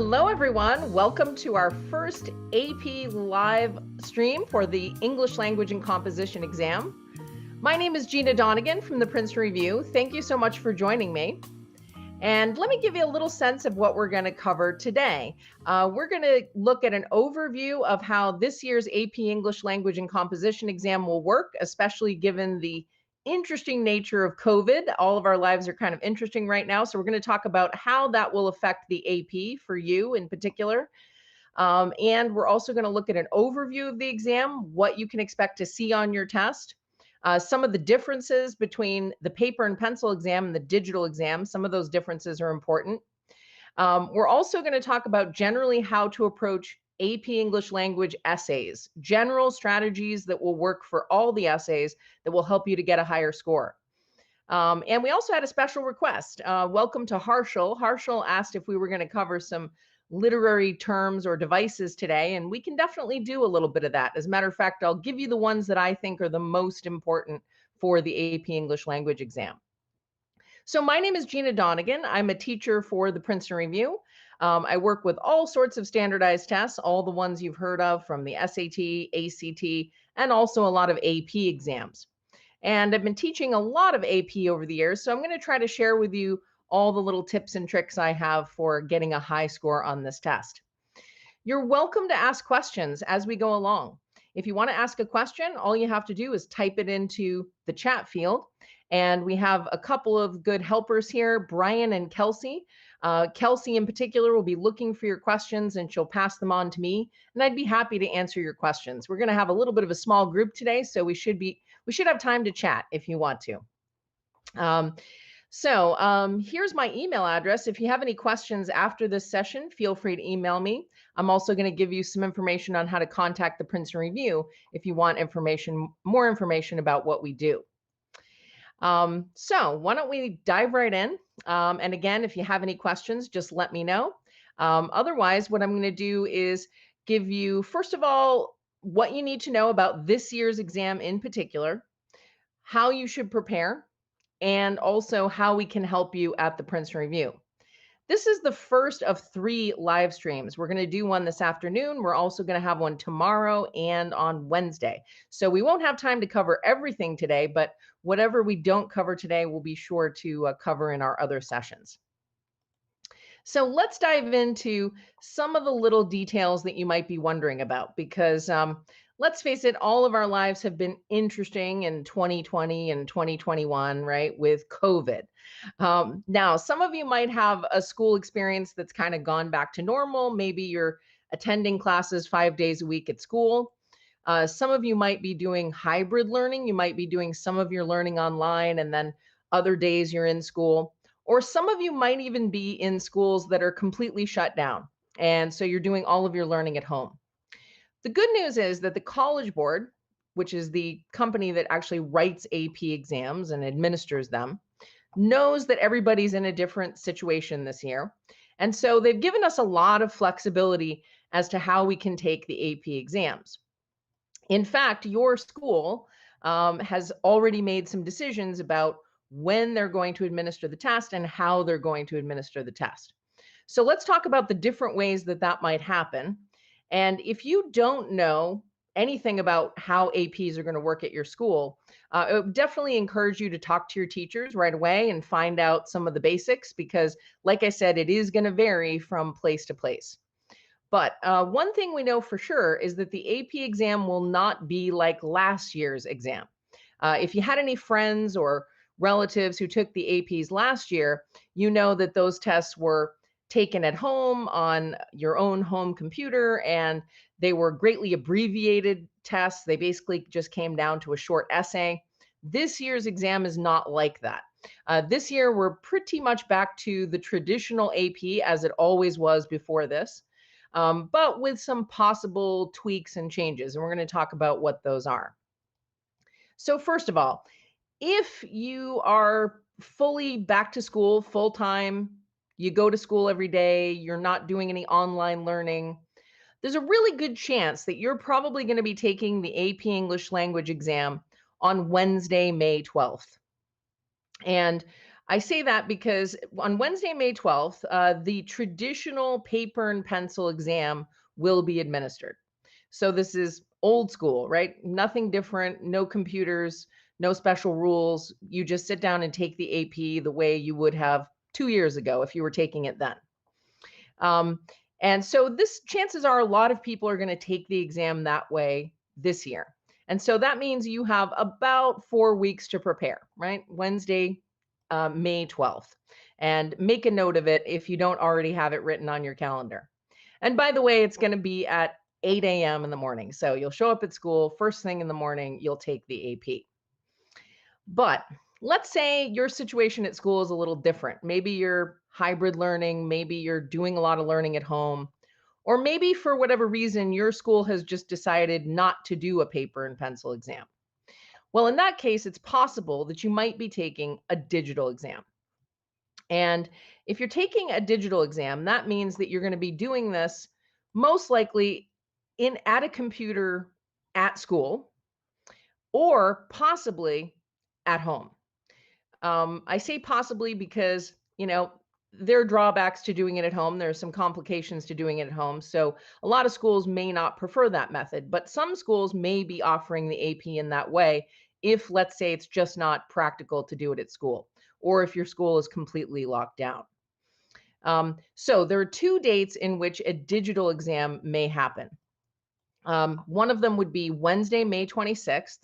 Hello, everyone. Welcome to our first AP live stream for the English Language and Composition exam. My name is Gina Donegan from the Princeton Review. Thank you so much for joining me. And let me give you a little sense of what we're going to cover today. We're going to look at an overview of how this year's AP English Language and Composition exam will work, especially given the interesting nature of COVID. All of our lives are kind of interesting right now. So we're going to talk about how that will affect the AP for you in particular. And we're also going to look at an overview of the exam, what you can expect to see on your test. Some of the differences between the paper and pencil exam and the digital exam, some of those differences are important. We're also going to talk about generally how to approach AP English language essays, general strategies that will work for all the essays that will help you to get a higher score. And we also had a special request. Welcome to Harshal. Harshal asked if we were going to cover some literary terms or devices today, and we can definitely do a little bit of that. As a matter of fact, I'll give you the ones that I think are the most important for the AP English language exam. So my name is Gina Donegan. I'm a teacher for the Princeton Review. I work with all sorts of standardized tests, all the ones you've heard of from the SAT, ACT, and also a lot of AP exams. And I've been teaching a lot of AP over the years, so I'm going to try to share with you all the little tips and tricks I have for getting a high score on this test. You're welcome to ask questions as we go along. If you want to ask a question, all you have to do is type it into the chat field. And we have a couple of good helpers here, Brian and Kelsey. Kelsey in particular will be looking for your questions and she'll pass them on to me. And I'd be happy to answer your questions. We're going to have a little bit of a small group today, so we should have time to chat if you want to. Here's my email address. If you have any questions after this session, feel free to email me. I'm also going to give you some information on how to contact the Princeton Review if you want more information about what we do. So why don't we dive right in? And again, if you have any questions, just let me know. Otherwise, what I'm going to do is give you, first of all, what you need to know about this year's exam in particular, how you should prepare, and also how we can help you at the Princeton Review. This is the first of 3 live streams. We're going to do one this afternoon. We're also going to have one tomorrow and on Wednesday. So we won't have time to cover everything today, but whatever we don't cover today, we'll be sure to cover in our other sessions. So let's dive into some of the little details that you might be wondering about, because let's face it, all of our lives have been interesting in 2020 and 2021, right, with COVID. Now, some of you might have a school experience that's kind of gone back to normal. Maybe you're attending classes 5 days a week at school. Some of you might be doing hybrid learning. You might be doing some of your learning online and then other days you're in school. Or some of you might even be in schools that are completely shut down. And so you're doing all of your learning at home. The good news is that the College Board, which is the company that actually writes AP exams and administers them, knows that everybody's in a different situation this year. And so they've given us a lot of flexibility as to how we can take the AP exams. In fact, your school has already made some decisions about when they're going to administer the test and how they're going to administer the test. So let's talk about the different ways that that might happen. And if you don't know anything about how APs are going to work at your school, I would definitely encourage you to talk to your teachers right away and find out some of the basics, because like I said, it is going to vary from place to place. But one thing we know for sure is that the AP exam will not be like last year's exam. If you had any friends or relatives who took the APs last year, you know that those tests were taken at home on your own home computer, and they were greatly abbreviated tests. They basically just came down to a short essay. This year's exam is not like that. This year, we're pretty much back to the traditional AP as it always was before this, but with some possible tweaks and changes. And we're going to talk about what those are. So first of all, if you are fully back to school full-time, you go to school every day, you're not doing any online learning, there's a really good chance that you're probably going to be taking the AP English language exam on Wednesday, May 12th. And I say that because on Wednesday, May 12th, the traditional paper and pencil exam will be administered. So this is old school, right? Nothing different, no computers, no special rules. You just sit down and take the AP the way you would have 2 years ago if you were taking it then. Um, and so this chances are a lot of people are going to take the exam that way this year. And so that means you have about 4 weeks to prepare, right? Wednesday, May 12th. And make a note of it if you don't already have it written on your calendar. And by the way, it's going to be at 8 a.m. in the morning. So you'll show up at school first thing in the morning, you'll take the AP. But let's say your situation at school is a little different. Maybe you're hybrid learning, maybe you're doing a lot of learning at home, or maybe for whatever reason, your school has just decided not to do a paper and pencil exam. Well, in that case, it's possible that you might be taking a digital exam. And if you're taking a digital exam, that means that you're going to be doing this most likely in at a computer at school or possibly at home. I say possibly because, there are drawbacks to doing it at home. There are some complications to doing it at home. So a lot of schools may not prefer that method, but some schools may be offering the AP in that way if, let's say, it's just not practical to do it at school, or if your school is completely locked down. So there are two dates in which a digital exam may happen. One of them would be Wednesday, May 26th,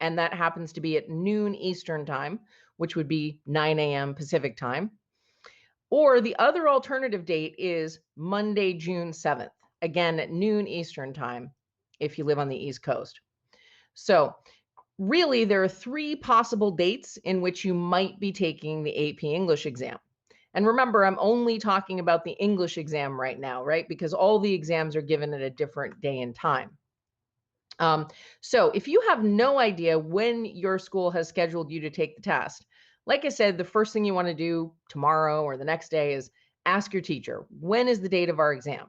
and that happens to be at noon Eastern time, which would be 9 a.m. Pacific time. Or the other alternative date is Monday, June 7th, again at noon Eastern time, if you live on the East Coast. So really, there are three possible dates in which you might be taking the AP English exam. And remember, I'm only talking about the English exam right now, right? Because all the exams are given at a different day and time. So if you have no idea when your school has scheduled you to take the test, like I said, the first thing you want to do tomorrow or the next day is ask your teacher, when is the date of our exam?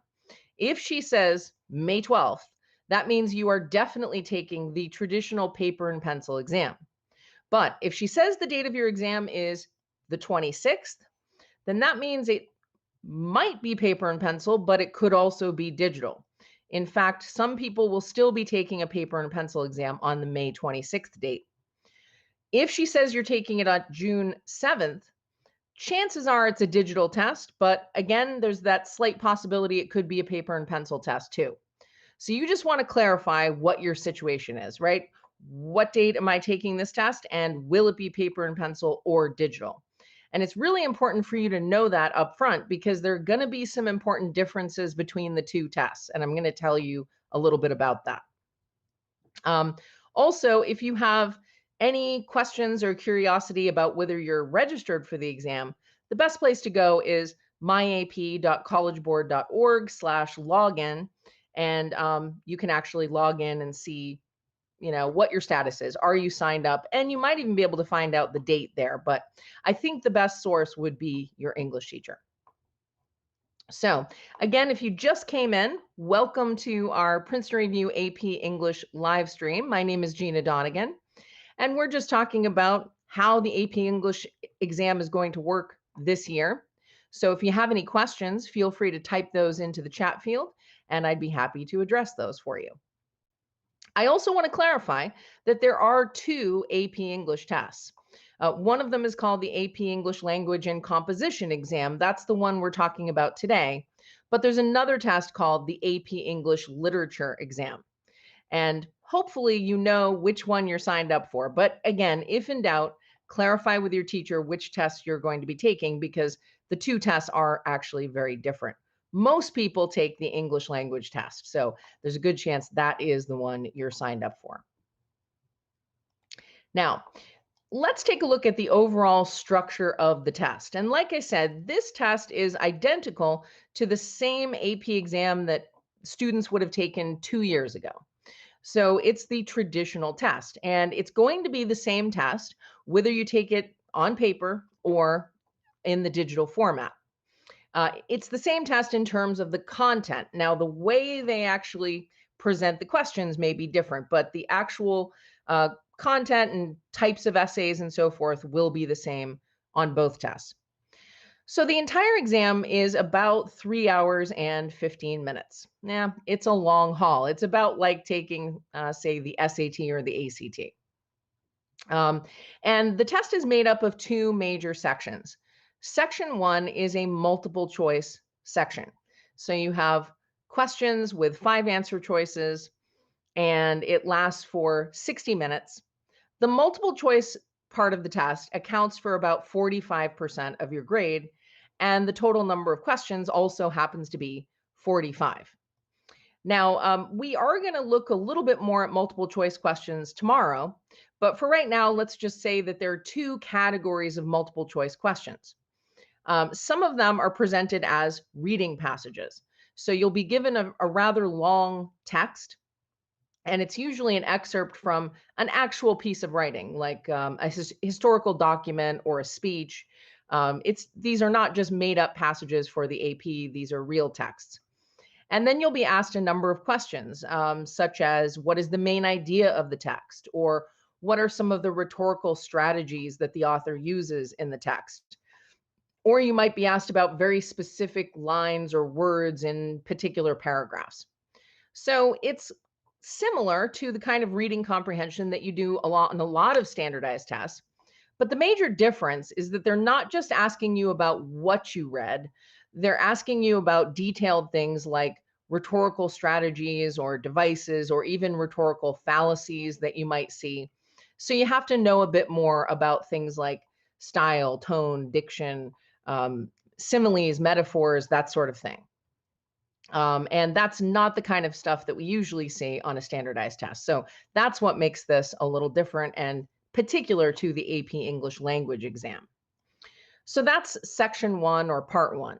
If she says May 12th, that means you are definitely taking the traditional paper and pencil exam. But if she says the date of your exam is the 26th, then that means it might be paper and pencil, but it could also be digital. In fact, some people will still be taking a paper and pencil exam on the May 26th date. If she says you're taking it on June 7th, chances are it's a digital test, but again, there's that slight possibility it could be a paper and pencil test too. So you just want to clarify what your situation is, right? What date am I taking this test? And will it be paper and pencil or digital? And it's really important for you to know that up front because there are going to be some important differences between the two tests. And I'm going to tell you a little bit about that. Also, if you have any questions or curiosity about whether you're registered for the exam, the best place to go is myap.collegeboard.org/login. And you can actually log in and see, what your status is. Are you signed up? And you might even be able to find out the date there. But I think the best source would be your English teacher. So again, if you just came in, welcome to our Princeton Review AP English live stream. My name is Gina Donegan, and we're just talking about how the AP English exam is going to work this year. So if you have any questions, feel free to type those into the chat field, and I'd be happy to address those for you. I also want to clarify that there are two AP English tests. One of them is called the AP English Language and Composition exam. That's the one we're talking about today. But there's another test called the AP English Literature exam. And hopefully you know which one you're signed up for. But again, if in doubt, clarify with your teacher which test you're going to be taking because the two tests are actually very different. Most people take the English language test. So there's a good chance that is the one you're signed up for. Now, let's take a look at the overall structure of the test. And like I said, this test is identical to the same AP exam that students would have taken 2 years ago. So it's the traditional test, and it's going to be the same test whether you take it on paper or in the digital format. It's the same test in terms of the content. Now, the way they actually present the questions may be different, but the actual content and types of essays and so forth will be the same on both tests. So the entire exam is about 3 hours and 15 minutes. Yeah, it's a long haul. It's about like taking, say, the SAT or the ACT. Um, and the test is made up of two major sections. Section one is a multiple choice section. So you have questions with 5 answer choices, and it lasts for 60 minutes. The multiple choice part of the test accounts for about 45% of your grade, and the total number of questions also happens to be 45. Now, we are going to look a little bit more at multiple choice questions tomorrow, but for right now, let's just say that there are two categories of multiple choice questions. Some of them are presented as reading passages. So you'll be given a rather long text, and it's usually an excerpt from an actual piece of writing, like a historical document or a speech. These are not just made up passages for the AP, these are real texts. And then you'll be asked a number of questions, such as what is the main idea of the text? Or what are some of the rhetorical strategies that the author uses in the text? Or you might be asked about very specific lines or words in particular paragraphs. So it's similar to the kind of reading comprehension that you do a lot in a lot of standardized tests. But the major difference is that they're not just asking you about what you read, they're asking you about detailed things like rhetorical strategies or devices or even rhetorical fallacies that you might see. So you have to know a bit more about things like style, tone, diction, similes, metaphors, that sort of thing. And that's not the kind of stuff that we usually see on a standardized test. So that's what makes this a little different and particular to the AP English language exam. So that's section one or part one.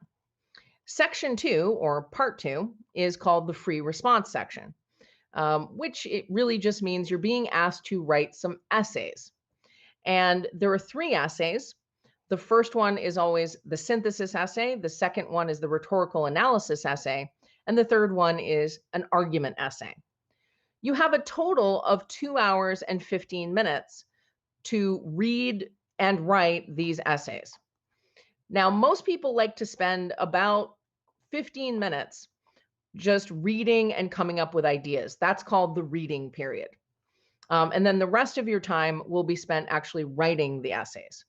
Section two or part two is called the free response section, which it really just means you're being asked to write some essays. And there are 3 essays. The first one is always the synthesis essay. The second one is the rhetorical analysis essay. And the third one is an argument essay. You have a total of 2 hours and 15 minutes to read and write these essays. Now, most people like to spend about 15 minutes just reading and coming up with ideas. That's called the reading period. And then the rest of your time will be spent actually writing the essays.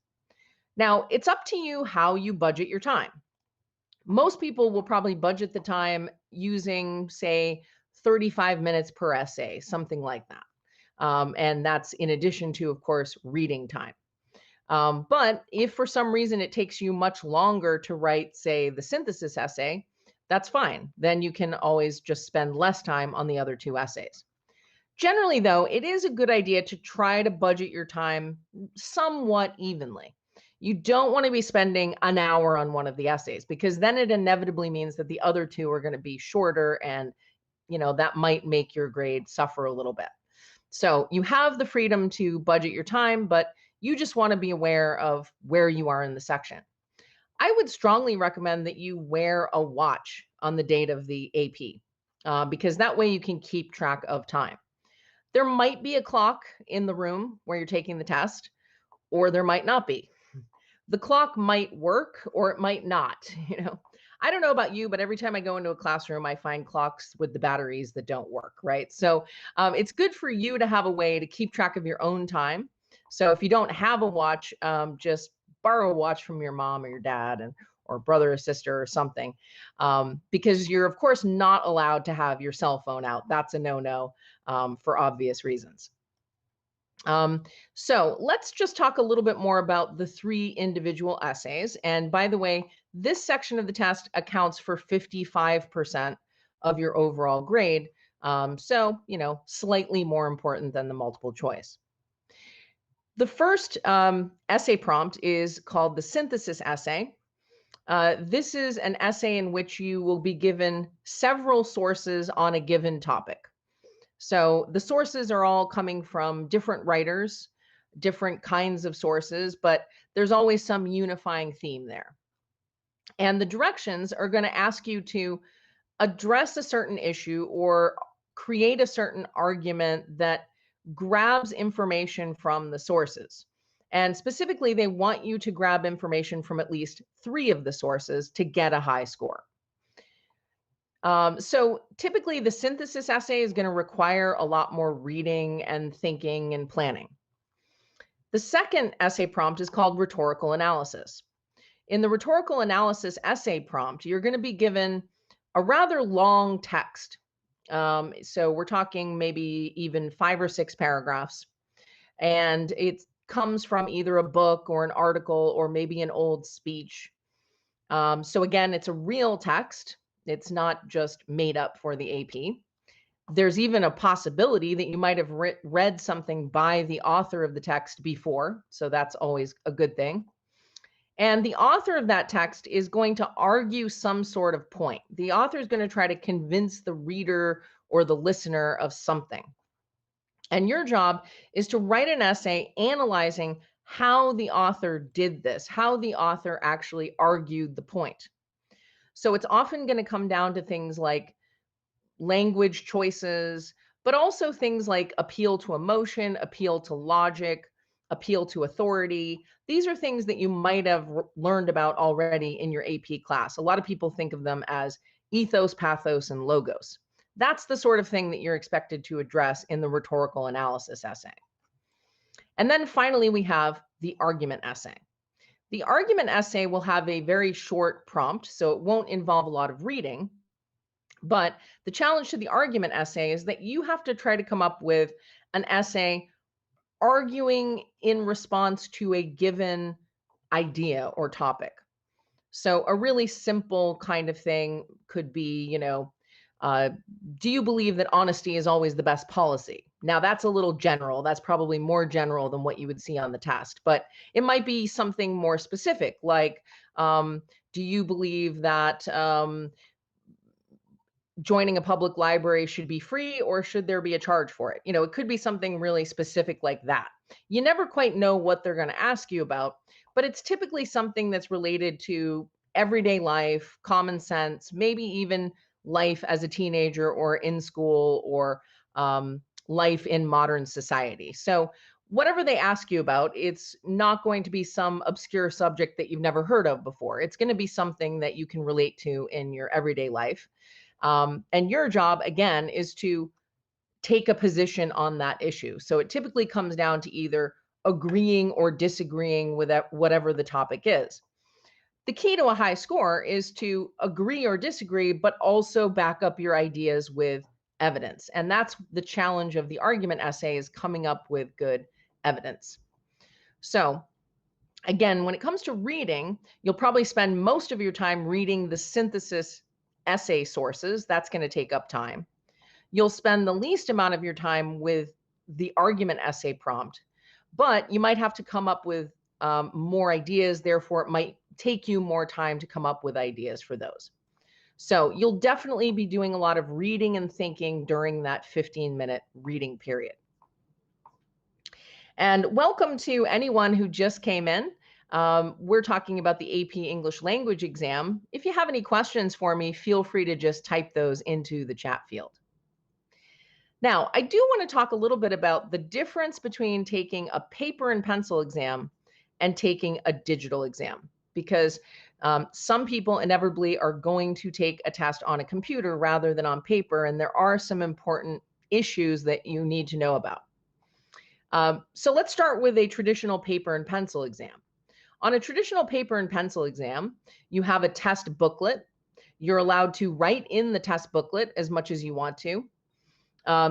Now, it's up to you how you budget your time. Most people will probably budget the time using, say, 35 minutes per essay, something like that. And that's in addition to, of course, reading time. But if for some reason it takes you much longer to write, say, the synthesis essay, that's fine. Then you can always just spend less time on the other 2 essays. Generally, though, it is a good idea to try to budget your time somewhat evenly. You don't want to be spending an hour on one of the essays because then it inevitably means that the other 2 are going to be shorter, and that might make your grade suffer a little bit. So you have the freedom to budget your time, but you just want to be aware of where you are in the section. I would strongly recommend that you wear a watch on the date of the AP, because that way you can keep track of time. There might be a clock in the room where you're taking the test, or there might not be. The clock might work or it might not. I don't know about you, but every time I go into a classroom, I find clocks with the batteries that don't work, right? So it's good for you to have a way to keep track of your own time. So if you don't have a watch, just borrow a watch from your mom or your dad or brother or sister or something, because you're, of course, not allowed to have your cell phone out. That's a no-no for obvious reasons. So let's just talk a little bit more about the 3 individual essays. And by the way, this section of the test accounts for 55% of your overall grade. So, slightly more important than the multiple choice. The first essay prompt is called the synthesis essay. This is an essay in which you will be given several sources on a given topic. So the sources are all coming from different writers, different kinds of sources, but there's always some unifying theme there. And the directions are going to ask you to address a certain issue or create a certain argument that grabs information from the sources. And specifically, they want you to grab information from at least 3 of the sources to get a high score. So typically, the synthesis essay is going to require a lot more reading and thinking and planning. The second essay prompt is called rhetorical analysis. In the rhetorical analysis essay prompt, you're going to be given a rather long text. So we're talking maybe even 5 or 6 paragraphs, and it comes from either a book or an article or maybe an old speech. So again, it's a real text. It's not just made up for the AP. There's even a possibility that you might have read something by the author of the text before. So that's always a good thing. And the author of that text is going to argue some sort of point. The author is going to try to convince the reader or the listener of something. And your job is to write an essay analyzing how the author did this, how the author actually argued the point. So it's often going to come down to things like language choices, but also things like appeal to emotion, appeal to logic, appeal to authority. These are things that you might have learned about already in your AP class. A lot of people think of them as ethos, pathos, and logos. That's the sort of thing that you're expected to address in the rhetorical analysis essay. And then finally, we have the argument essay. The argument essay will have a very short prompt, so it won't involve a lot of reading. But the challenge to the argument essay is that you have to try to come up with an essay arguing in response to a given idea or topic. So a really simple kind of thing could be, uh, do you believe that honesty is always the best policy? Now that's a little general. That's probably more general than what you would see on the test, but it might be something more specific, like, do you believe that joining a public library should be free or should there be a charge for it? It could be something really specific like that. You never quite know what they're going to ask you about, but it's typically something that's related to everyday life, common sense, maybe even life as a teenager or in school or life in modern society. So whatever they ask you about, it's not going to be some obscure subject that you've never heard of before. It's going to be something that you can relate to in your everyday life. And your job, again, is to take a position on that issue. So it typically comes down to either agreeing or disagreeing with whatever the topic is. The key to a high score is to agree or disagree, but also back up your ideas with evidence. And that's the challenge of the argument essay, is coming up with good evidence. So again, when it comes to reading, you'll probably spend most of your time reading the synthesis essay sources. That's going to take up time. You'll spend the least amount of your time with the argument essay prompt, but you might have to come up with more ideas. Therefore, it might take you more time to come up with ideas for those. So you'll definitely be doing a lot of reading and thinking during that 15-minute reading period. And welcome to anyone who just came in. We're talking about the AP English Language exam. If you have any questions for me, feel free to just type those into the chat field. Now, I do want to talk a little bit about the difference between taking a paper and pencil exam and taking a digital exam, because some people inevitably are going to take a test on a computer rather than on paper, and there are some important issues that you need to know about. So let's start with a traditional paper and pencil exam. On a traditional paper and pencil exam, you have a test booklet. You're allowed to write in the test booklet as much as you want to.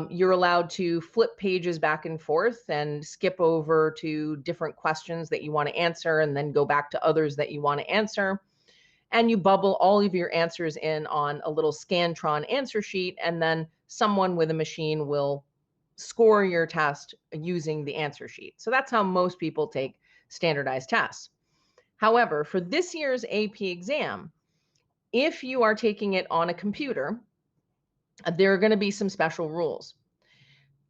You're allowed to flip pages back and forth and skip over to different questions that you want to answer and then go back to others that you want to answer. And you bubble all of your answers in on a little Scantron answer sheet, and then someone with a machine will score your test using the answer sheet. So that's how most people take standardized tests. However, for this year's AP exam, if you are taking it on a computer, there are going to be some special rules.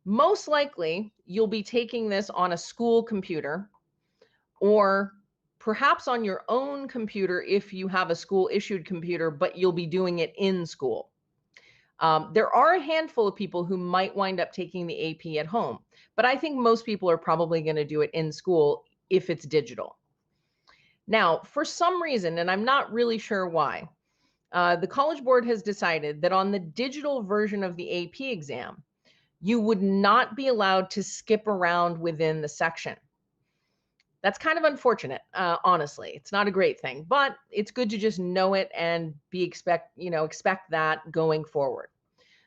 Most likely, you'll be taking this on a school computer, or perhaps on your own computer if you have a school issued computer, but you'll be doing it in school. There are a handful of people who might wind up taking the AP at home, but I think most people are probably going to do it in school, if it's digital. Now, for some reason, and I'm not really sure why, the College Board has decided that on the digital version of the AP exam, you would not be allowed to skip around within the section. That's kind of unfortunate, honestly. It's not a great thing, but it's good to just know it and expect that going forward.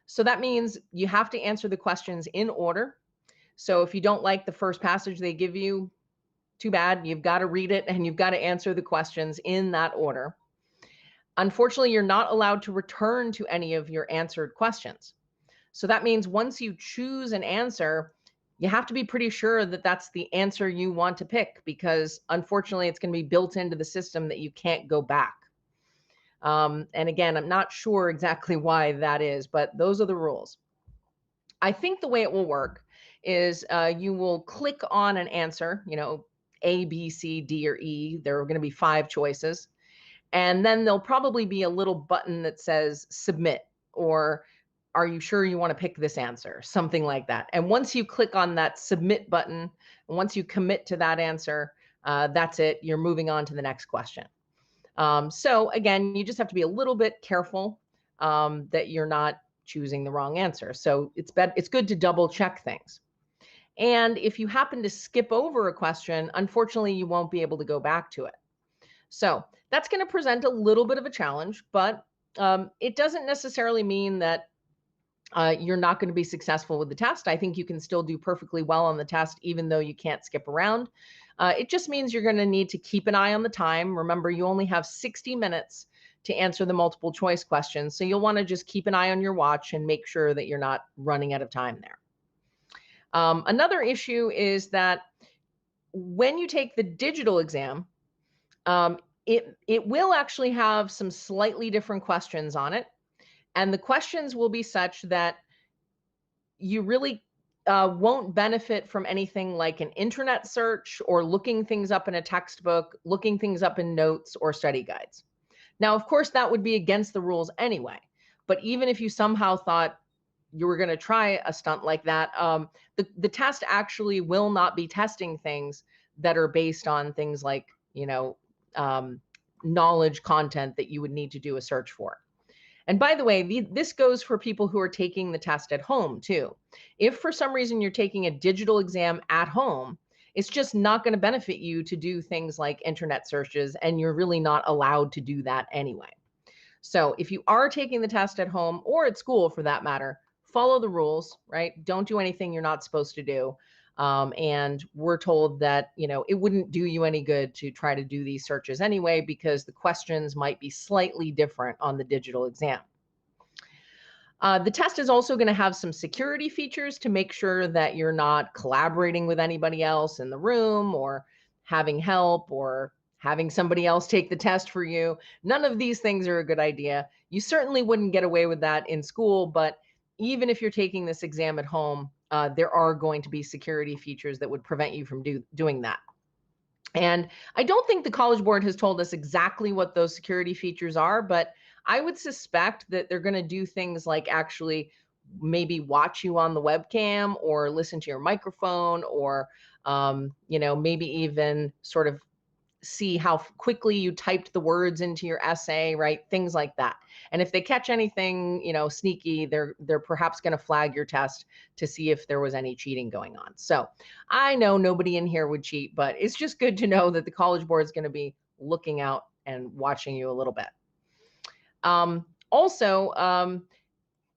So that means you have to answer the questions in order. So if you don't like the first passage they give you, too bad. You've got to read it and you've got to answer the questions in that order. Unfortunately, you're not allowed to return to any of your answered questions. So that means once you choose an answer, you have to be pretty sure that that's the answer you want to pick, because unfortunately, it's going to be built into the system that you can't go back. And again, I'm not sure exactly why that is, but those are the rules. I think the way it will work is you will click on an answer, A, B, C, D, or E. There are going to be 5 choices. And then there'll probably be a little button that says submit, or are you sure you want to pick this answer? Something like that. And once you click on that submit button, and once you commit to that answer, that's it. You're moving on to the next question. So again, you just have to be a little bit careful that you're not choosing the wrong answer. So it's good to double check things. And if you happen to skip over a question, unfortunately, you won't be able to go back to it. So that's going to present a little bit of a challenge, but it doesn't necessarily mean that you're not going to be successful with the test. I think you can still do perfectly well on the test, even though you can't skip around. It just means you're going to need to keep an eye on the time. Remember, you only have 60 minutes to answer the multiple choice questions. So you'll want to just keep an eye on your watch and make sure that you're not running out of time there. Another issue is that when you take the digital exam, it will actually have some slightly different questions on it. And the questions will be such that you really won't benefit from anything like an internet search or looking things up in a textbook, looking things up in notes or study guides. Now, of course, that would be against the rules anyway. But even if you somehow thought you were going to try a stunt like that, the test actually will not be testing things that are based on things like, knowledge content that you would need to do a search for. And by the way, this goes for people who are taking the test at home too. If for some reason you're taking a digital exam at home, it's just not going to benefit you to do things like internet searches, and you're really not allowed to do that anyway. So if you are taking the test at home or at school for that matter, follow the rules, right? Don't do anything you're not supposed to do. And we're told that, it wouldn't do you any good to try to do these searches anyway, because the questions might be slightly different on the digital exam. The test is also going to have some security features to make sure that you're not collaborating with anybody else in the room, or having help, or having somebody else take the test for you. None of these things are a good idea. You certainly wouldn't get away with that in school, but even if you're taking this exam at home, there are going to be security features that would prevent you from doing that. And I don't think the College Board has told us exactly what those security features are, but I would suspect that they're going to do things like actually maybe watch you on the webcam or listen to your microphone, or, maybe even sort of see how quickly you typed the words into your essay, right? Things like that. And if they catch anything, sneaky, they're perhaps going to flag your test to see if there was any cheating going on. So I know nobody in here would cheat, but it's just good to know that the College Board is going to be looking out and watching you a little bit. Also,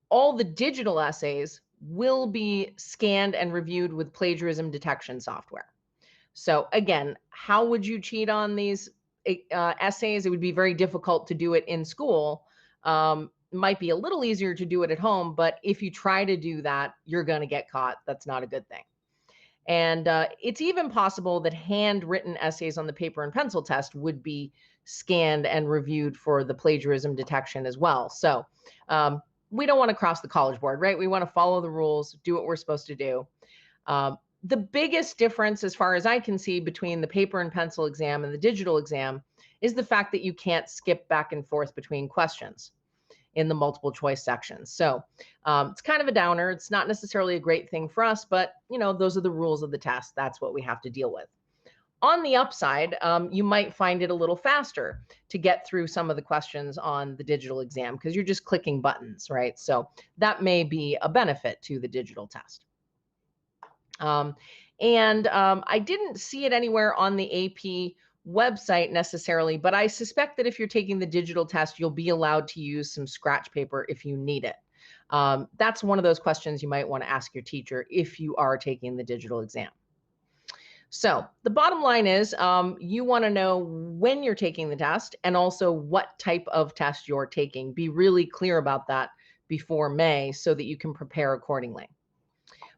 all the digital essays will be scanned and reviewed with plagiarism detection software. So again, how would you cheat on these essays? It would be very difficult to do it in school. Might be a little easier to do it at home, but if you try to do that, you're going to get caught. That's not a good thing. And it's even possible that handwritten essays on the paper and pencil test would be scanned and reviewed for the plagiarism detection as well. So we don't want to cross the College Board, right? We want to follow the rules, do what we're supposed to do. The biggest difference, as far as I can see, between the paper and pencil exam and the digital exam is the fact that you can't skip back and forth between questions in the multiple choice sections. So it's kind of a downer. It's not necessarily a great thing for us, but those are the rules of the test. That's what we have to deal with. On the upside, you might find it a little faster to get through some of the questions on the digital exam because you're just clicking buttons, right? So that may be a benefit to the digital test. I didn't see it anywhere on the AP website necessarily, but I suspect that if you're taking the digital test, you'll be allowed to use some scratch paper if you need it. That's one of those questions you might want to ask your teacher if you are taking the digital exam. So the bottom line is you want to know when you're taking the test and also what type of test you're taking. Be really clear about that before May so that you can prepare accordingly.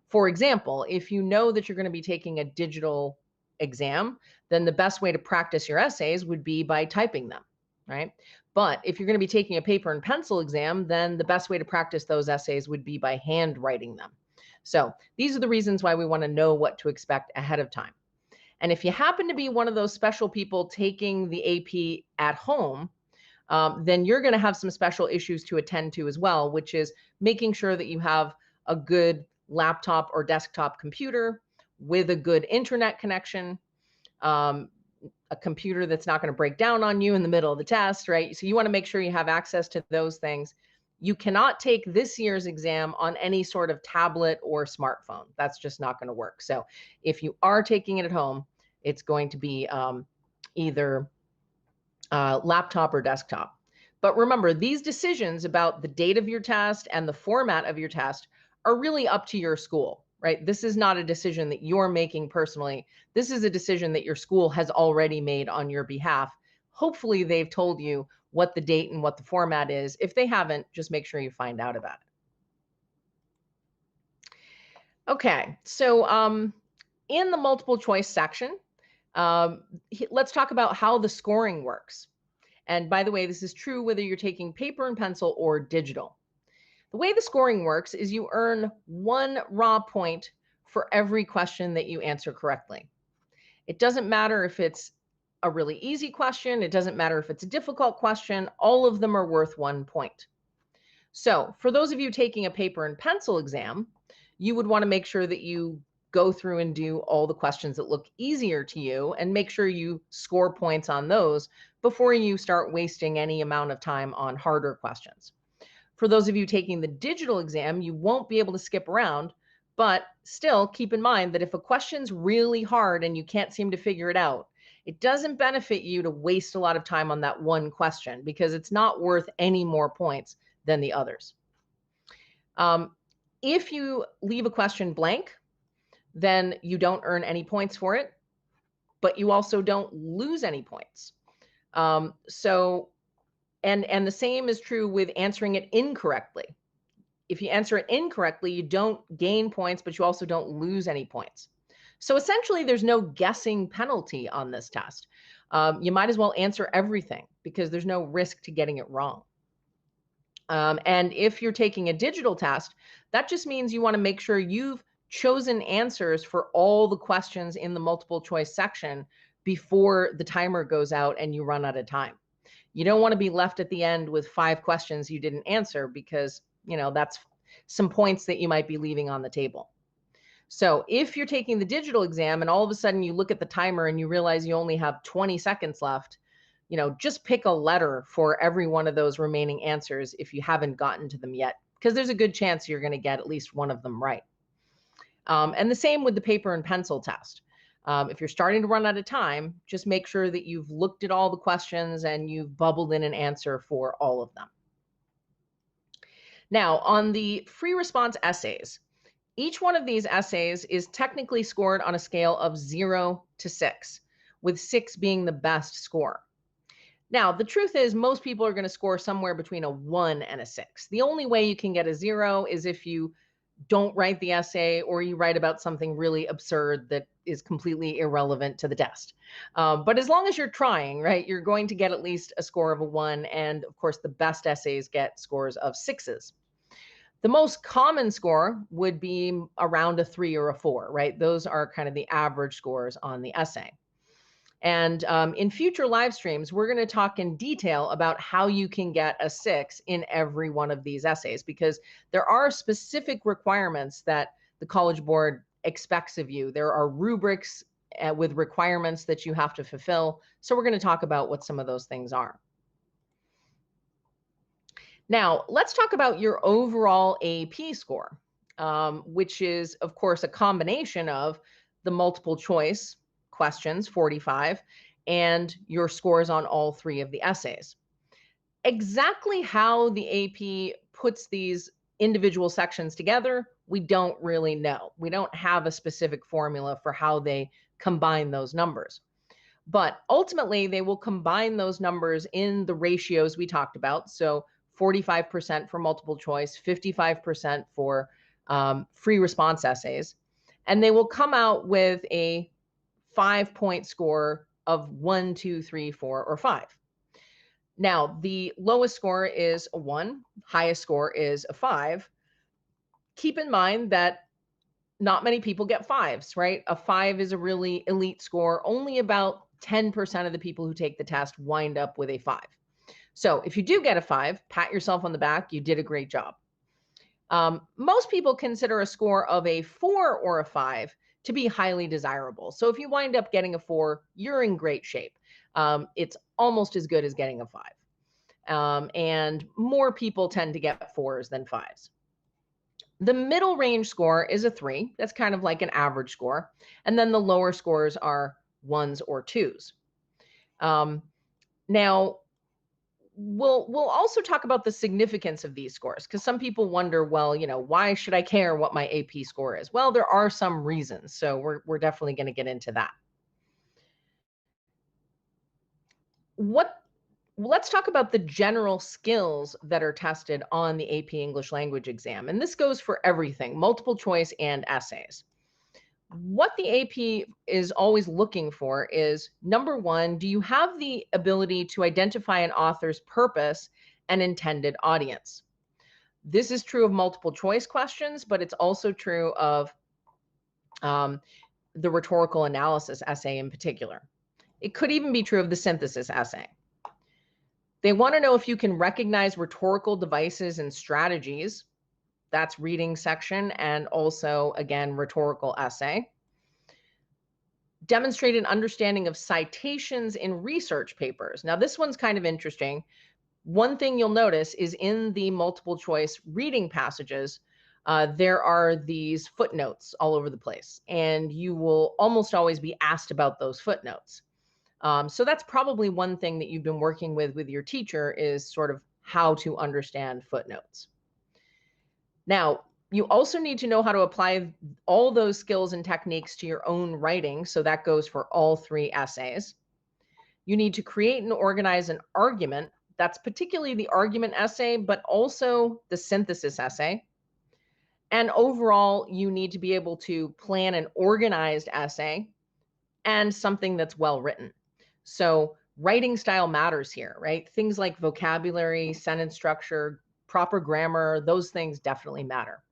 For example, if you know that you're going to be taking a digital exam, then the best way to practice your essays would be by typing them, right? But if you're going to be taking a paper and pencil exam, then the best way to practice those essays would be by handwriting them. So these are the reasons why we want to know what to expect ahead of time. And if you happen to be one of those special people taking the AP at home, then you're going to have some special issues to attend to as well, which is making sure that you have a good laptop or desktop computer with a good internet connection, um, a computer that's not going to break down on you in the middle of the test, right? So you want to make sure you have access to those things. You cannot take this year's exam on any sort of tablet or smartphone. That's just not going to work. So if you are taking it at home, it's going to be either laptop or desktop. But remember, these decisions about the date of your test and the format of your test are really up to your school, right? This is not a decision that you're making personally. This is a decision that your school has already made on your behalf. Hopefully, they've told you what the date and what the format is. If they haven't, just make sure you find out about it. Okay, so in the multiple choice section, let's talk about how the scoring works. And by the way, this is true whether you're taking paper and pencil or digital. The way the scoring works is you earn 1 raw point for every question that you answer correctly. It doesn't matter if it's a really easy question, it doesn't matter if it's a difficult question, all of them are worth 1 point. So, for those of you taking a paper and pencil exam, you would want to make sure that you go through and do all the questions that look easier to you and make sure you score points on those before you start wasting any amount of time on harder questions. For those of you taking the digital exam, you won't be able to skip around, but still keep in mind that if a question's really hard and you can't seem to figure it out, it doesn't benefit you to waste a lot of time on that one question because it's not worth any more points than the others. If you leave a question blank, then you don't earn any points for it, but you also don't lose any points. And the same is true with answering it incorrectly. If you answer it incorrectly, you don't gain points, but you also don't lose any points. So essentially, there's no guessing penalty on this test. You might as well answer everything because there's no risk to getting it wrong. And if you're taking a digital test, that just means you want to make sure you've chosen answers for all the questions in the multiple choice section before the timer goes out and you run out of time. You don't want to be left at the end with 5 questions you didn't answer because, that's some points that you might be leaving on the table. So if you're taking the digital exam and all of a sudden you look at the timer and you realize you only have 20 seconds left, just pick a letter for every one of those remaining answers if you haven't gotten to them yet, because there's a good chance you're going to get at least one of them right. And the same with the paper and pencil test. If you're starting to run out of time, just make sure that you've looked at all the questions and you've bubbled in an answer for all of them. Now, on the free response essays, each one of these essays is technically scored on a scale of 0 to 6, with 6 being the best score. Now, the truth is most people are going to score somewhere between a 1 and a 6. The only way you can get a 0 is if you don't write the essay or you write about something really absurd that is completely irrelevant to the test. But as long as you're trying, right, you're going to get at least a score of a 1. And of course, the best essays get scores of 6s. The most common score would be around a 3 or a 4, right? Those are kind of the average scores on the essay. And in future live streams, we're going to talk in detail about how you can get a 6 in every one of these essays, because there are specific requirements that the College Board expects of you. There are rubrics with requirements that you have to fulfill. So we're going to talk about what some of those things are. Now, let's talk about your overall AP score, which is, of course, a combination of the multiple choice questions, 45, and your scores on all 3 of the essays. Exactly how the AP puts these individual sections together, we don't really know. We don't have a specific formula for how they combine those numbers. But ultimately, they will combine those numbers in the ratios we talked about. So 45% for multiple choice, 55% for free response essays. And they will come out with a 5-point score of 1, 2, 3, 4, or 5. Now, the lowest score is a 1, highest score is a 5. Keep in mind that not many people get 5s, right? A 5 is a really elite score. Only about 10% of the people who take the test wind up with a 5. So if you do get a 5, pat yourself on the back. You did a great job. Most people consider a score of a 4 or a 5 to be highly desirable. So if you wind up getting a 4, you're in great shape. It's almost as good as getting a 5. And more people tend to get 4s than 5s. The middle range score is a 3. That's kind of like an average score. And then the lower scores are 1s or 2s. Now, we'll also talk about the significance of these scores, because some people wonder, well, why should I care what my AP score is? Well, there are some reasons. So we're definitely going to get into that. Let's talk about the general skills that are tested on the AP English language exam. And this goes for everything, multiple choice and essays. What the AP is always looking for is, number one, do you have the ability to identify an author's purpose and intended audience? This is true of multiple choice questions, but it's also true of the rhetorical analysis essay in particular. It could even be true of the synthesis essay. They want to know if you can recognize rhetorical devices and strategies. That's reading section, and also, again, rhetorical essay. Demonstrate an understanding of citations in research papers. Now, this one's kind of interesting. One thing you'll notice is in the multiple choice reading passages, there are these footnotes all over the place, and you will almost always be asked about those footnotes. So that's probably one thing that you've been working with your teacher, is sort of how to understand footnotes. Now, you also need to know how to apply all those skills and techniques to your own writing. So that goes for all 3 essays. You need to create and organize an argument. That's particularly the argument essay, but also the synthesis essay. And overall, you need to be able to plan an organized essay and something that's well written. So writing style matters here, right? Things like vocabulary, sentence structure, proper grammar, those things definitely matter.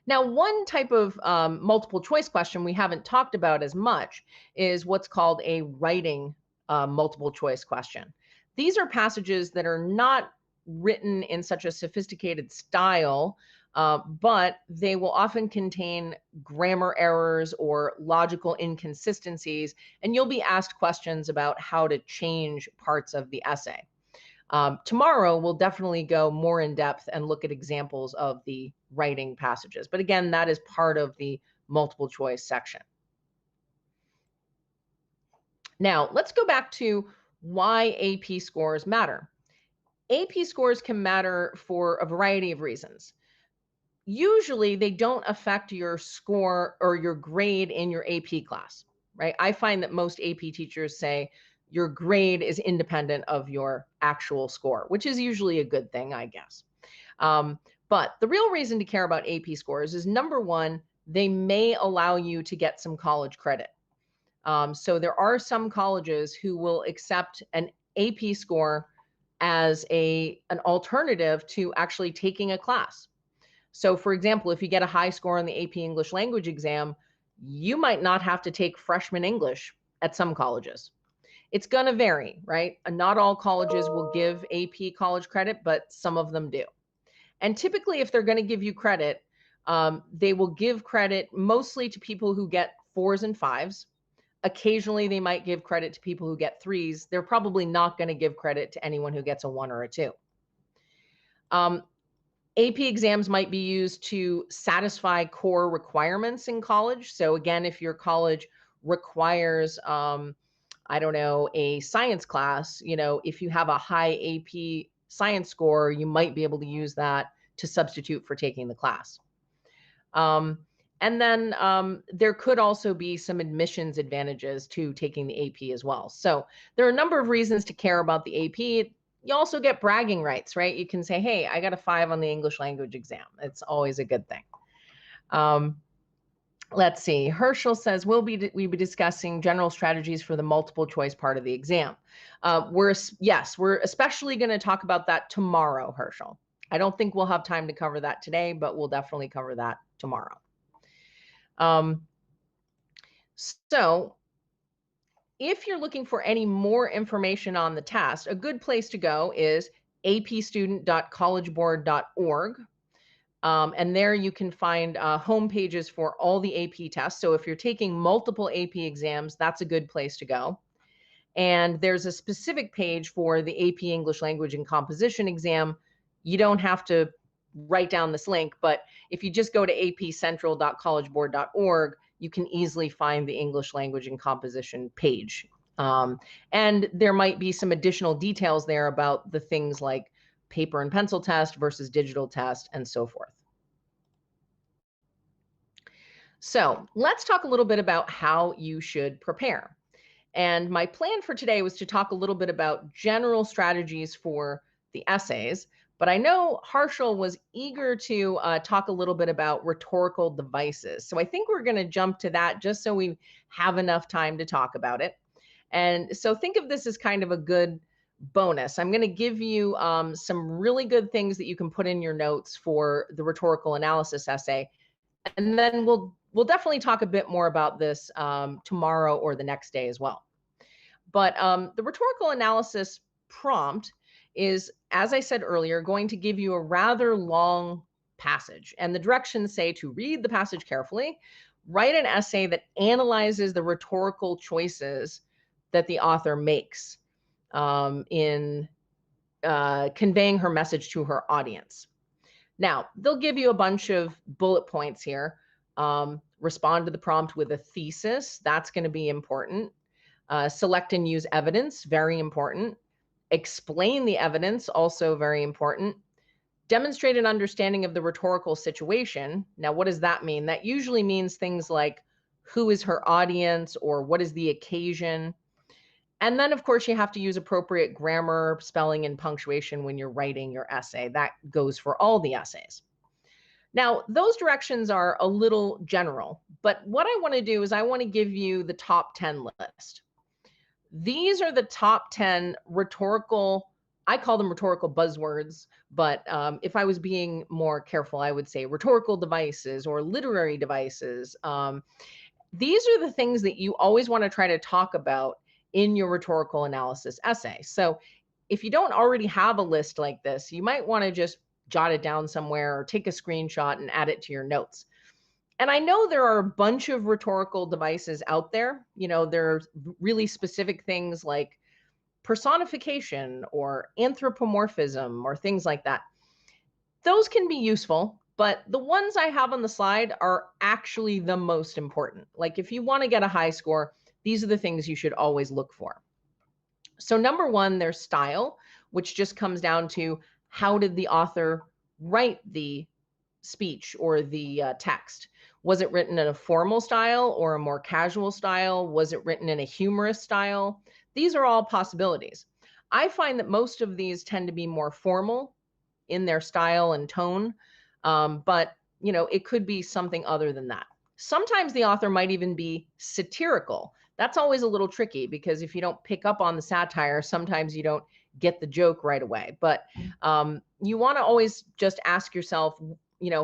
Now, one type of multiple choice question we haven't talked about as much is what's called a writing multiple choice question. These are passages that are not written in such a sophisticated style, but they will often contain grammar errors or logical inconsistencies, and you'll be asked questions about how to change parts of the essay. Tomorrow, we'll definitely go more in depth and look at examples of the writing passages. But again, that is part of the multiple choice section. Now, let's go back to why AP scores matter. AP scores can matter for a variety of reasons. Usually, they don't affect your score or your grade in your AP class, right? I find that most AP teachers say, your grade is independent of your actual score, which is usually a good thing, I guess. But the real reason to care about AP scores is, number one, they may allow you to get some college credit. So there are some colleges who will accept an AP score as an alternative to actually taking a class. So for example, if you get a high score on the AP English language exam, you might not have to take freshman English at some colleges. It's going to vary, right? Not all colleges will give AP college credit, but some of them do. And typically, if they're going to give you credit, they will give credit mostly to people who get 4s and 5s. Occasionally, they might give credit to people who get 3s. They're probably not going to give credit to anyone who gets a 1 or a 2. AP exams might be used to satisfy core requirements in college. So again, if your college requires, I don't know, a science class, if you have a high AP science score, you might be able to use that to substitute for taking the class. And then there could also be some admissions advantages to taking the AP as well. So there are a number of reasons to care about the AP. You also get bragging rights, right? You can say, hey, I got a 5 on the English language exam. It's always a good thing. Let's see. Herschel says, we'll be discussing general strategies for the multiple choice part of the exam. We're especially going to talk about that tomorrow, Herschel. I don't think we'll have time to cover that today, but we'll definitely cover that tomorrow. So if you're looking for any more information on the test, a good place to go is apstudent.collegeboard.org. And there you can find home pages for all the AP tests. So if you're taking multiple AP exams, that's a good place to go. And there's a specific page for the AP English Language and Composition exam. You don't have to write down this link, but if you just go to apcentral.collegeboard.org, you can easily find the English Language and Composition page. And there might be some additional details there about the things like paper and pencil test versus digital test and so forth. So let's talk a little bit about how you should prepare. And my plan for today was to talk a little bit about general strategies for the essays, but I know Harshal was eager to talk a little bit about rhetorical devices. So I think we're going to jump to that just so we have enough time to talk about it. And so think of this as kind of a good bonus. I'm going to give you some really good things that you can put in your notes for the rhetorical analysis essay. And then we'll definitely talk a bit more about this tomorrow or the next day as well. But the rhetorical analysis prompt is, as I said earlier, going to give you a rather long passage. And the directions say to read the passage carefully, write an essay that analyzes the rhetorical choices that the author makes in conveying her message to her audience. Now, they'll give you a bunch of bullet points here. Respond to the prompt with a thesis. That's going to be important. Select and use evidence, very important. Explain the evidence, also very important. Demonstrate an understanding of the rhetorical situation. Now, what does that mean? That usually means things like who is her audience or what is the occasion. And then, of course, you have to use appropriate grammar, spelling, and punctuation when you're writing your essay. That goes for all the essays. Now, those directions are a little general, but what I want to do is I want to give you the top 10 list. These are the top 10 rhetorical, I call them rhetorical buzzwords, but if I was being more careful, I would say rhetorical devices or literary devices. These are the things that you always want to try to talk about in your rhetorical analysis essay. So if you don't already have a list like this, you might want to just jot it down somewhere or take a screenshot and add it to your notes. And I know there are a bunch of rhetorical devices out there. There's really specific things like personification or anthropomorphism or things like that. Those can be useful, but the ones I have on the slide are actually the most important. Like if you want to get a high score, these are the things you should always look for. So number one, there's style, which just comes down to how did the author write the speech or the text? Was it written in a formal style or a more casual style? Was it written in a humorous style? These are all possibilities. I find that most of these tend to be more formal in their style and tone, but it could be something other than that. Sometimes the author might even be satirical. That's always a little tricky because if you don't pick up on the satire, sometimes you don't get the joke right away. But you want to always just ask yourself,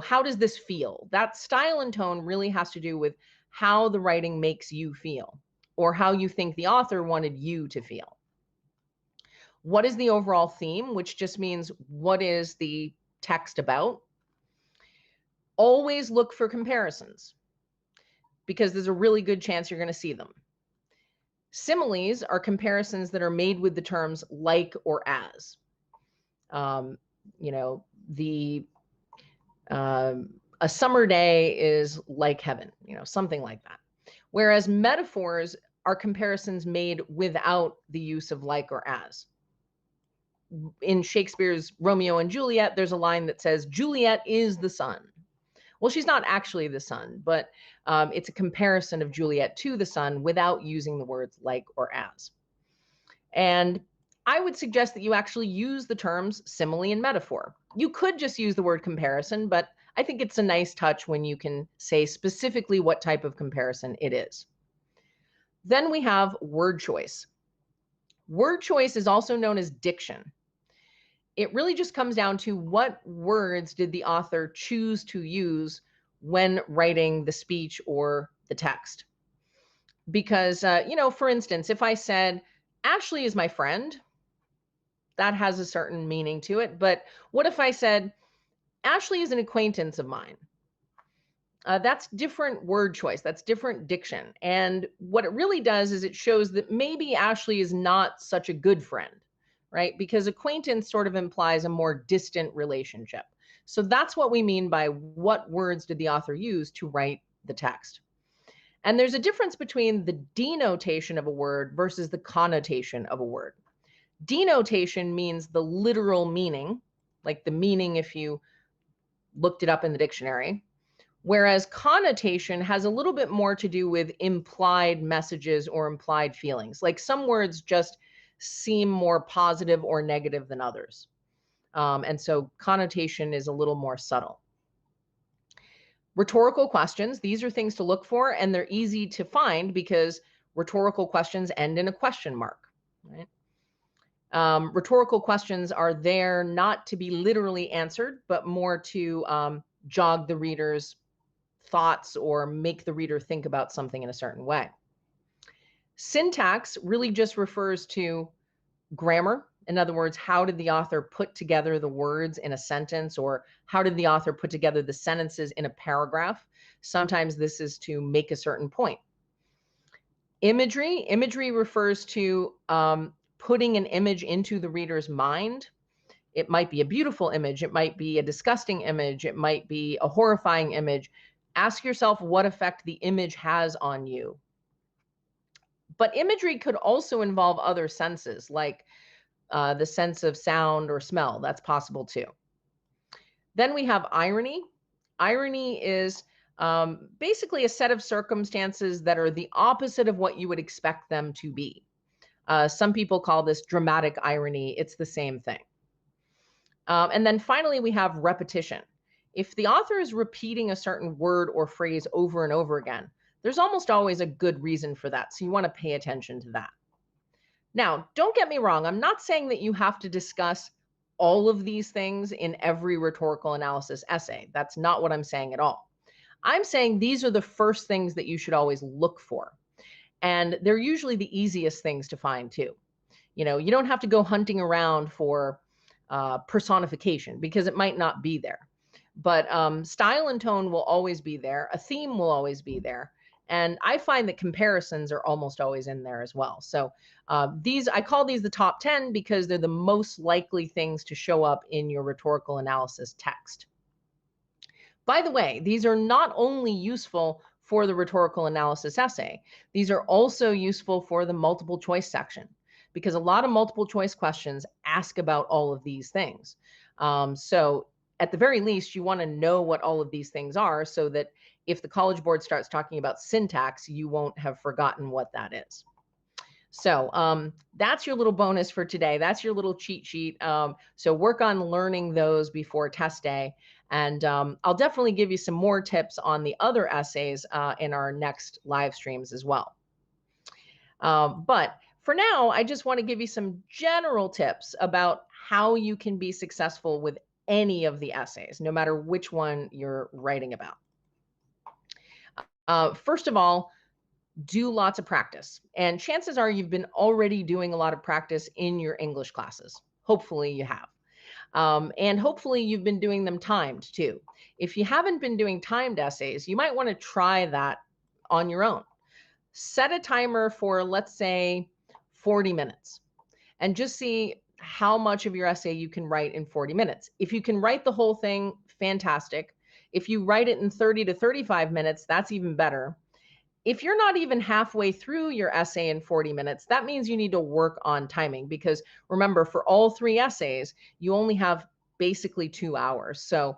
how does this feel? That style and tone really has to do with how the writing makes you feel or how you think the author wanted you to feel. What is the overall theme, which just means what is the text about? Always look for comparisons. because there's a really good chance you're going to see them. Similes are comparisons that are made with the terms like or as. You know, a summer day is like heaven, you know, something like that. Whereas metaphors are comparisons made without the use of like or as. In Shakespeare's Romeo and Juliet, there's a line that says, Juliet is the sun. Well, she's not actually the sun, but it's a comparison of Juliet to the sun without using the words like or as. And I would suggest that you actually use the terms simile and metaphor. You could just use the word comparison, but I think it's a nice touch when you can say specifically what type of comparison it is. Then we have word choice. Word choice is also known as diction. It really just comes down to what words did the author choose to use when writing the speech or the text. Because, you know, for instance, if I said, Ashley is my friend, that has a certain meaning to it. But what if I said, Ashley is an acquaintance of mine? That's different word choice. That's different diction. And what it really does is it shows that maybe Ashley is not such a good friend, right? Because acquaintance sort of implies a more distant relationship. So that's what we mean by what words did the author use to write the text. And there's a difference between the denotation of a word versus the connotation of a word. Denotation means the literal meaning, like the meaning if you looked it up in the dictionary. Whereas connotation has a little bit more to do with implied messages or implied feelings. Like some words just seem more positive or negative than others. And so connotation is a little more subtle. Rhetorical questions, these are things to look for, and they're easy to find because rhetorical questions end in a question mark, right? Rhetorical questions are there not to be literally answered, but more to jog the reader's thoughts or make the reader think about something in a certain way. Syntax really just refers to grammar. In other words, how did the author put together the words in a sentence, or how did the author put together the sentences in a paragraph? Sometimes this is to make a certain point. Imagery refers to putting an image into the reader's mind. It might be a beautiful image. It might be a disgusting image. It might be a horrifying image. Ask yourself what effect the image has on you. But imagery could also involve other senses, like the sense of sound or smell. That's possible too. Then we have irony. Irony is basically a set of circumstances that are the opposite of what you would expect them to be. Some people call this dramatic irony. It's the same thing. And then finally, we have repetition. If the author is repeating a certain word or phrase over and over again, there's almost always a good reason for that. So you want to pay attention to that. Now, don't get me wrong. I'm not saying that you have to discuss all of these things in every rhetorical analysis essay. That's not what I'm saying at all. I'm saying these are the first things that you should always look for. And they're usually the easiest things to find too. You know, you don't have to go hunting around for personification because it might not be there. But style and tone will always be there. A theme will always be there. And I find that comparisons are almost always in there as well. So I call these the top 10 because they're the most likely things to show up in your rhetorical analysis text. By the way, these are not only useful for the rhetorical analysis essay, these are also useful for the multiple choice section, because a lot of multiple choice questions ask about all of these things. So at the very least, you want to know what all of these things are so that if the College Board starts talking about syntax, you won't have forgotten what that is. So that's your little bonus for today. That's your little cheat sheet. So work on learning those before test day. And I'll definitely give you some more tips on the other essays in our next live streams as well. But for now, I just want to give you some general tips about how you can be successful with any of the essays, no matter which one you're writing about. First of all, do lots of practice. And chances are you've been already doing a lot of practice in your English classes. Hopefully you have. And hopefully you've been doing them timed too. If you haven't been doing timed essays, you might want to try that on your own. Set a timer for, let's say, 40 minutes and just see how much of your essay you can write in 40 minutes. If you can write the whole thing, fantastic. If you write it in 30 to 35 minutes, that's even better. If you're not even halfway through your essay in 40 minutes, that means you need to work on timing, because remember, for all 3 essays, you only have basically 2 hours. So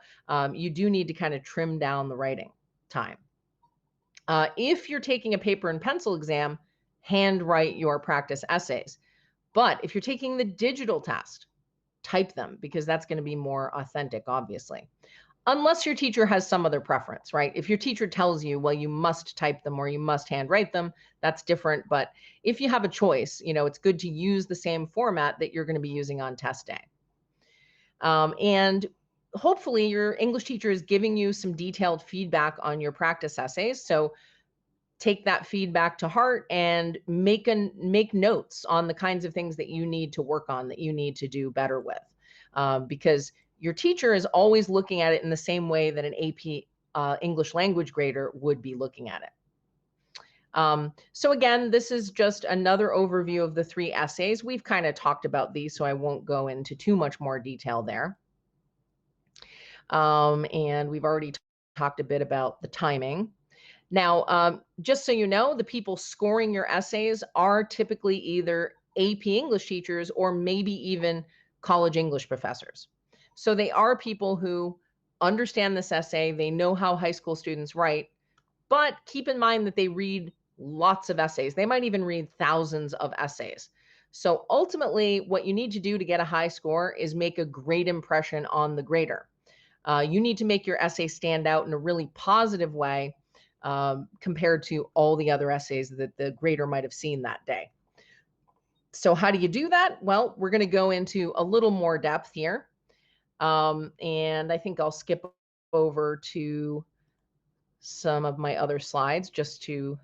you do need to kind of trim down the writing time. If you're taking a paper and pencil exam, handwrite your practice essays. But if you're taking the digital test, type them, because that's going to be more authentic, obviously. Unless your teacher has some other preference, right? If your teacher tells you, well, you must type them or you must handwrite them, that's different. But if you have a choice, it's good to use the same format that you're going to be using on test day. And hopefully your English teacher is giving you some detailed feedback on your practice essays. So take that feedback to heart and make notes on the kinds of things that you need to work on, that you need to do better with. Because your teacher is always looking at it in the same way that an AP English language grader would be looking at it. So again, this is just another overview of the 3 essays. We've kind of talked about these, so I won't go into too much more detail there. And we've already talked a bit about the timing. Now, just so you know, the people scoring your essays are typically either AP English teachers or maybe even college English professors. So they are people who understand this essay, they know how high school students write, but keep in mind that they read lots of essays. They might even read thousands of essays. So ultimately, what you need to do to get a high score is make a great impression on the grader. You need to make your essay stand out in a really positive way compared to all the other essays that the grader might have seen that day. So how do you do that? Well, we're going to go into a little more depth here. And I think I'll skip over to some of my other slides just to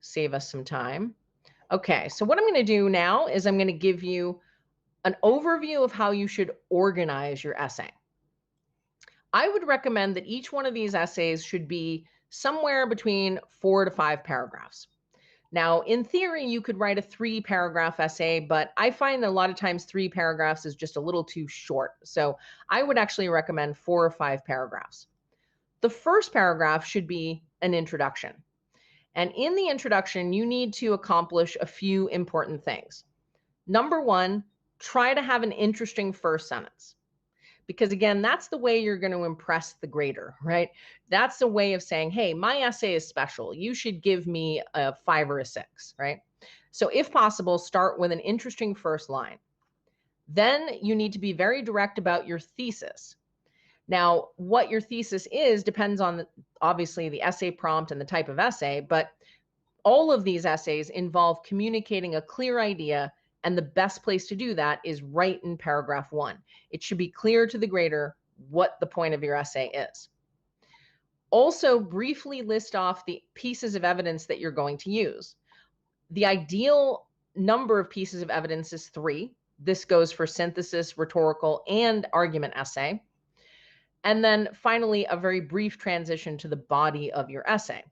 save us some time. Okay, so what I'm going to do now is I'm going to give you an overview of how you should organize your essay. I would recommend that each one of these essays should be somewhere between 4 to 5 paragraphs. Now, in theory, you could write a 3-paragraph essay, but I find that a lot of times 3 paragraphs is just a little too short. So I would actually recommend 4 or 5 paragraphs. The first paragraph should be an introduction. And in the introduction, you need to accomplish a few important things. Number 1, try to have an interesting first sentence. Because again, that's the way you're going to impress the grader, right? That's a way of saying, hey, my essay is special. You should give me a 5 or a 6, right? So if possible, start with an interesting first line. Then you need to be very direct about your thesis. Now, what your thesis is depends on, obviously, the essay prompt and the type of essay, but all of these essays involve communicating a clear idea, and the best place to do that is right in paragraph 1. It should be clear to the grader what the point of your essay is. Also, briefly list off the pieces of evidence that you're going to use. The ideal number of pieces of evidence is 3. This goes for synthesis, rhetorical, and argument essay. And then finally, a very brief transition to the body of your essay.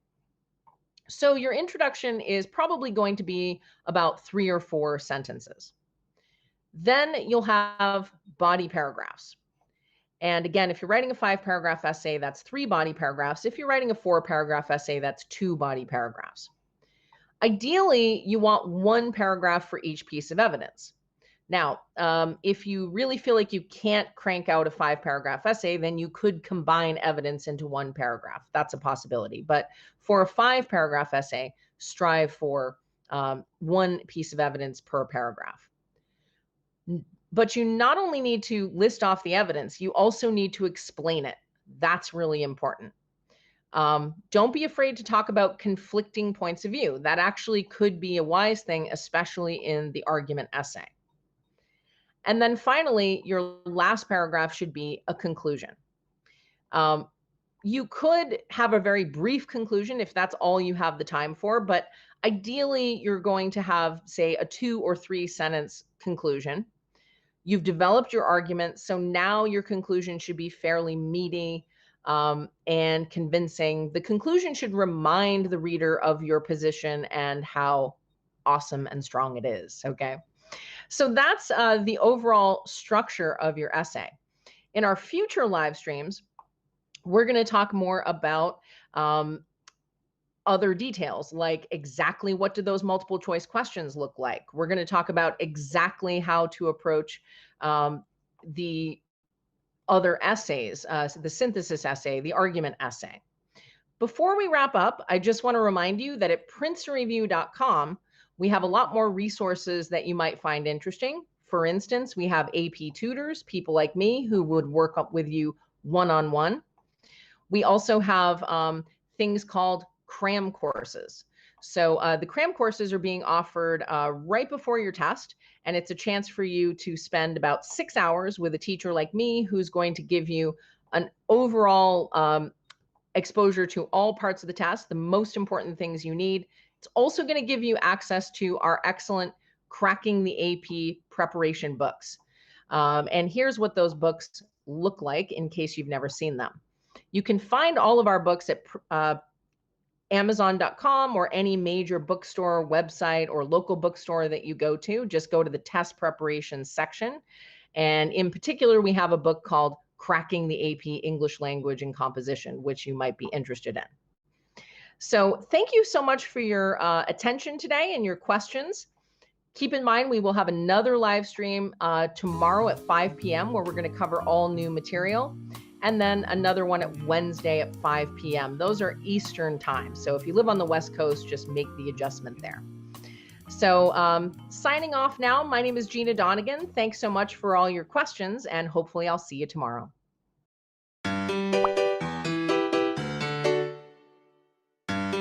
So your introduction is probably going to be about 3 or 4 sentences. Then you'll have body paragraphs. And again, if you're writing a 5-paragraph essay, that's 3 body paragraphs. If you're writing a 4-paragraph essay, that's 2 body paragraphs. Ideally, you want 1 paragraph for each piece of evidence. Now, if you really feel like you can't crank out a 5-paragraph essay, then you could combine evidence into 1 paragraph. That's a possibility. But for a 5-paragraph essay, strive for 1 piece of evidence per paragraph. But you not only need to list off the evidence, you also need to explain it. That's really important. Don't be afraid to talk about conflicting points of view. That actually could be a wise thing, especially in the argument essay. And then finally, your last paragraph should be a conclusion. You could have a very brief conclusion if that's all you have the time for, but ideally you're going to have, say, a 2 or 3 sentence conclusion. You've developed your argument, so now your conclusion should be fairly meaty. and convincing. The conclusion should remind the reader of your position and how awesome and strong it is. Okay. So that's the overall structure of your essay. In our future live streams, we're going to talk more about other details, like exactly what do those multiple choice questions look like. We're going to talk about exactly how to approach the other essays, the synthesis essay, the argument essay. Before we wrap up, I just want to remind you that at princetonreview.com, we have a lot more resources that you might find interesting. For instance, we have AP tutors, people like me who would work up with you one-on-one. We also have things called cram courses. So the cram courses are being offered right before your test, and it's a chance for you to spend about 6 hours with a teacher like me who's going to give you an overall exposure to all parts of the test, the most important things you need. It's also going to give you access to our excellent Cracking the AP preparation books. And here's what those books look like in case you've never seen them. You can find all of our books at Amazon.com or any major bookstore website or local bookstore that you go to. Just go to the test preparation section. And in particular, we have a book called Cracking the AP English Language and Composition, which you might be interested in. So thank you so much for your attention today and your questions. Keep in mind, we will have another live stream tomorrow at 5 p.m. where we're going to cover all new material, and then another one at Wednesday at 5 p.m. Those are Eastern time. So if you live on the West Coast, just make the adjustment there. So signing off now, my name is Gina Donegan. Thanks so much for all your questions, and hopefully I'll see you tomorrow.